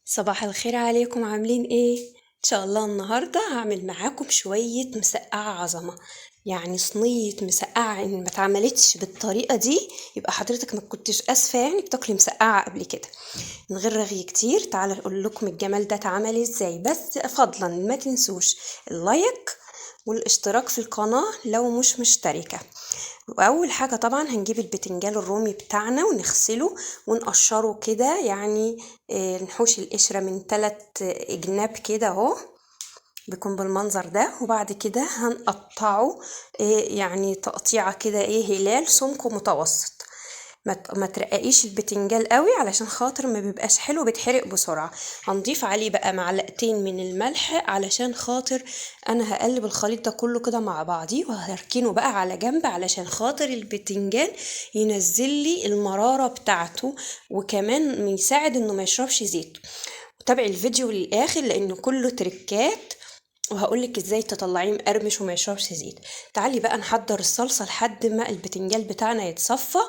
صباح الخير عليكم، عاملين ايه؟ ان شاء الله النهاردة هعمل معاكم شوية مسقعة عظمة. يعني صينية مسقعة ان ما اتعملتش بالطريقة دي يبقى حضرتك ما كنتش اسفة، يعني بتاكلي مسقعة قبل كده من غير رغي كتير. تعالى اقول لكم الجمال ده اتعمل ازاي، بس فضلا ما تنسوش اللايك والاشتراك في القناة لو مش مشتركة. واول حاجة طبعا هنجيب البتنجان الرومي بتاعنا ونغسله ونقشره كده، يعني نحوش القشرة من 3 جناب كده اهو، بيكون بالمنظر ده. وبعد كده هنقطعه يعني تقطيعة كده هلال سمكه متوسط. ما ترققيش البتنجان قوي علشان خاطر ما بيبقاش حلو، بيتحرق بسرعة. هنضيف عليه بقى معلقتين من الملح علشان خاطر انا هقلب الخليط ده كله كده مع بعضيه، وهركنه بقى على جنب علشان خاطر البتنجان ينزل لي المرارة بتاعته، وكمان يساعد انه ما يشربش زيت. وتابعي الفيديو للاخر لانه كله تركات، وهقولك ازاي تطلعيه مقرمش وما يشربش زيت. تعالي بقى نحضر الصلصة لحد ما البتنجان بتاعنا يتصفى.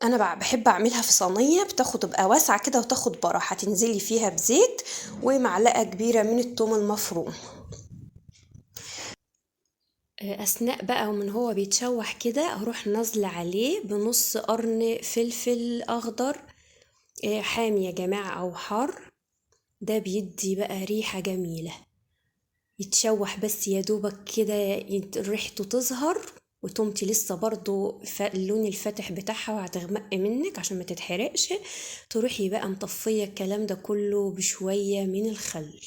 انا بحب اعملها في صينيه بتاخد تبقى واسعه كده وتاخد براحه، تنزلي فيها بزيت ومعلقه كبيره من الثوم المفروم. اثناء بقى ومن هو بيتشوح كده اروح نازله عليه بنص قرن فلفل اخضر، حامي يا جماعه او حار، ده بيدي بقى ريحه جميله. يتشوح بس يا دوبك كده ريحته تظهر، وتومتي لسه برضو اللون الفاتح بتاعها وهتغمق منك عشان ما تتحرقش. تروحي بقى مطفية الكلام ده كله بشوية من الخل.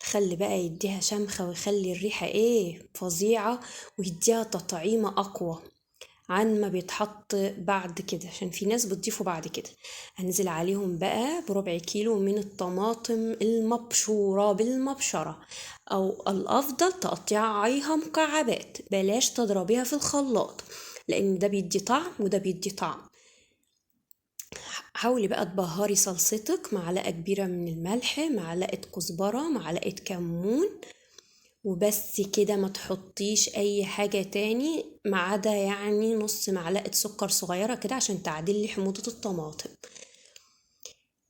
تخلي بقى يديها شمخة ويخلي الريحة فظيعة، ويديها تطعيمة أقوى عن ما بيتحط بعد كده، عشان في ناس بتضيفه بعد كده. هنزل عليهم بقى بربع كيلو من الطماطم المبشورة بالمبشرة، او الافضل تقطعيها مكعبات، بلاش تضربيها في الخلاط لان ده بيدي طعم وده بيدي طعم. حاولي بقى تبهري صلصتك، معلقة كبيرة من الملح، معلقة كزبرة، معلقة كمون، وبس كده. ما تحطيش اي حاجة تاني ما عدا يعني نص معلقة سكر صغيرة كده عشان تعدلي حموضة الطماطم.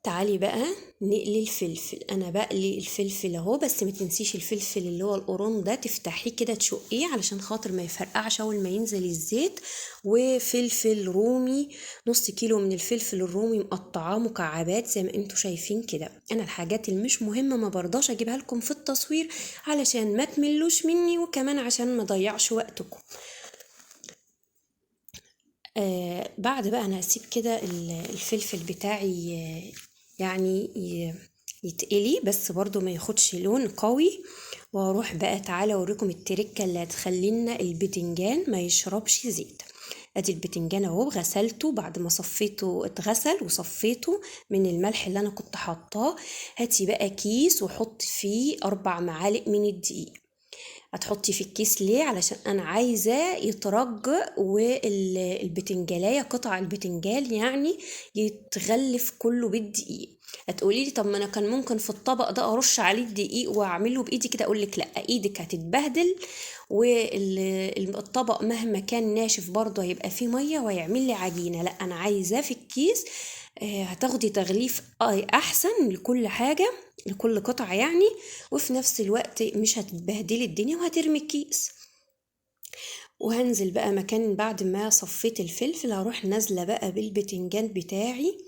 تعالي بقى نقلي الفلفل. انا بقلي الفلفل اهو، بس ما تنسيش الفلفل اللي هو القرون ده تفتحيه كده تشقيه علشان خاطر ما يفرقعش اول ما ينزل الزيت. وفلفل رومي، نص كيلو من الفلفل الرومي مقطعاه مكعبات زي ما انتوا شايفين كده. انا الحاجات اللي مش مهمة ما برضاش اجيبها لكم في التصوير علشان ما تملوش مني، وكمان عشان ما ضيعش وقتكم. بعد بقى انا هسيب كده الفلفل بتاعي يعني يتقلي، بس برضو ما ياخدش لون قوي. واروح بقى، تعالى اوريكم التركه اللي هتخلينا البتنجان ما يشربش زيت. ادي البتنجان اهو غسلته بعد ما صفيته، اتغسل وصفيته من الملح اللي انا كنت حاطاه. هاتي بقى كيس وحط فيه 4 معالق من الدقيق. هتحطي في الكيس ليه؟ علشان انا عايزاه يترج، والبتنجالية قطع البتنجال يعني يتغلف كله بالدقيق. هتقولي لي طب ما انا كان ممكن في الطبق ده ارش عليه الدقيق واعمله بايدي كده. اقول لك لا، ايدك هتتبهدل، والطبق مهما كان ناشف برضه هيبقى فيه ميه ويعمل لي عجينه. لا، انا عايزاه في الكيس. هتاخدي تغليف احسن لكل حاجه، لكل قطعه يعني، وفي نفس الوقت مش هتبهدلي الدنيا وهترمي الكيس. وهنزل بقى مكان بعد ما صفيت الفلفل، هروح نازله بقى بالبتنجان بتاعي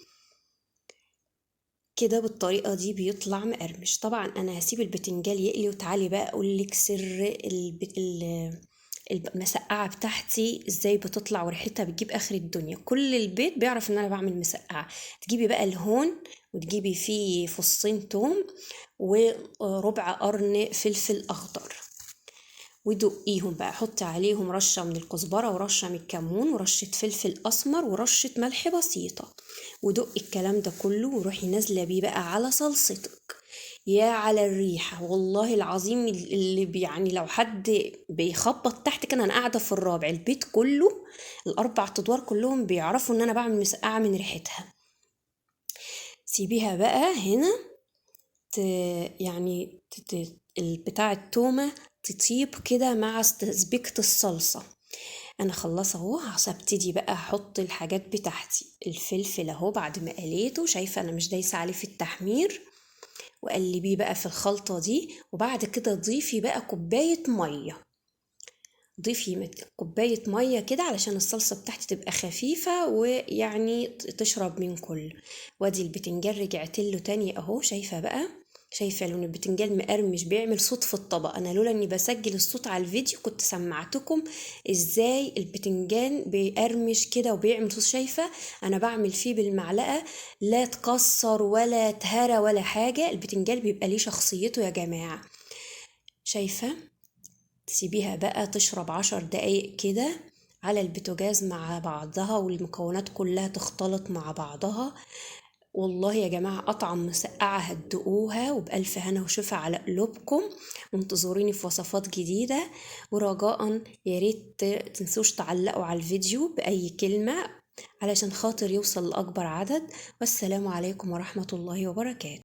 كده. بالطريقه دي بيطلع مقرمش. طبعا انا هسيب البتنجان يقلي، وتعالي بقى اقولك سر المسقعه بتاعتي ازاي بتطلع وريحتها بتجيب اخر الدنيا. كل البيت بيعرف ان انا بعمل مسقعه. تجيبي بقى الهون وتجيبي فيه فصين توم وربع قرن فلفل اخضر، ودقيهم بقى. حطي عليهم رشة من الكزبرة ورشة من الكمون ورشة فلفل أسمر ورشة ملح بسيطة، ودقي الكلام ده كله وروحي نازلة بيه بقى على صلصتك. يا على الريحة والله العظيم، اللي يعني لو حد بيخبط تحت كده، أنا قاعدة في الرابع، البيت كله ال4 أدوار كلهم بيعرفوا إن أنا بعمل مسقعة من ريحتها. سيبيها بقى هنا ت... يعني بتاع التومة تطيب كده مع تسبيكة الصلصة. انا خلصت اهو، هبتدي بقى احط الحاجات بتاعتي. الفلفل اهو بعد ما قليته، شايفه انا مش دايسه عليه في التحمير، وقلبيه بقى في الخلطه دي. وبعد كده ضيفي بقى كوبايه ميه، ضيفي كوبايه ميه كده علشان الصلصه بتاعتي تبقى خفيفه ويعني تشرب من كل. وادي البتنجان رجعت له تاني اهو، شايفه بقى، شايفه لون البتنجان مقرمش بيعمل صوت في الطبق. انا لولا اني بسجل الصوت على الفيديو كنت سمعتكم ازاي البتنجان بيقرمش كده وبيعمل صوت. شايفه انا بعمل فيه بالمعلقه، لا تكسر ولا تهرى ولا حاجه. البتنجان بيبقى ليه شخصيته يا جماعه. شايفه، تسيبيها بقى تشرب 10 دقايق كده على البوتاجاز مع بعضها، والمكونات كلها تختلط مع بعضها. والله يا جماعة أطعم مسقعة هتدوقوها، وبألف هنا وشفا على قلوبكم. وانتظروني في وصفات جديدة. ورجاء ياريت تنسوش تعلقوا على الفيديو بأي كلمة علشان خاطر يوصل لأكبر عدد. والسلام عليكم ورحمة الله وبركاته.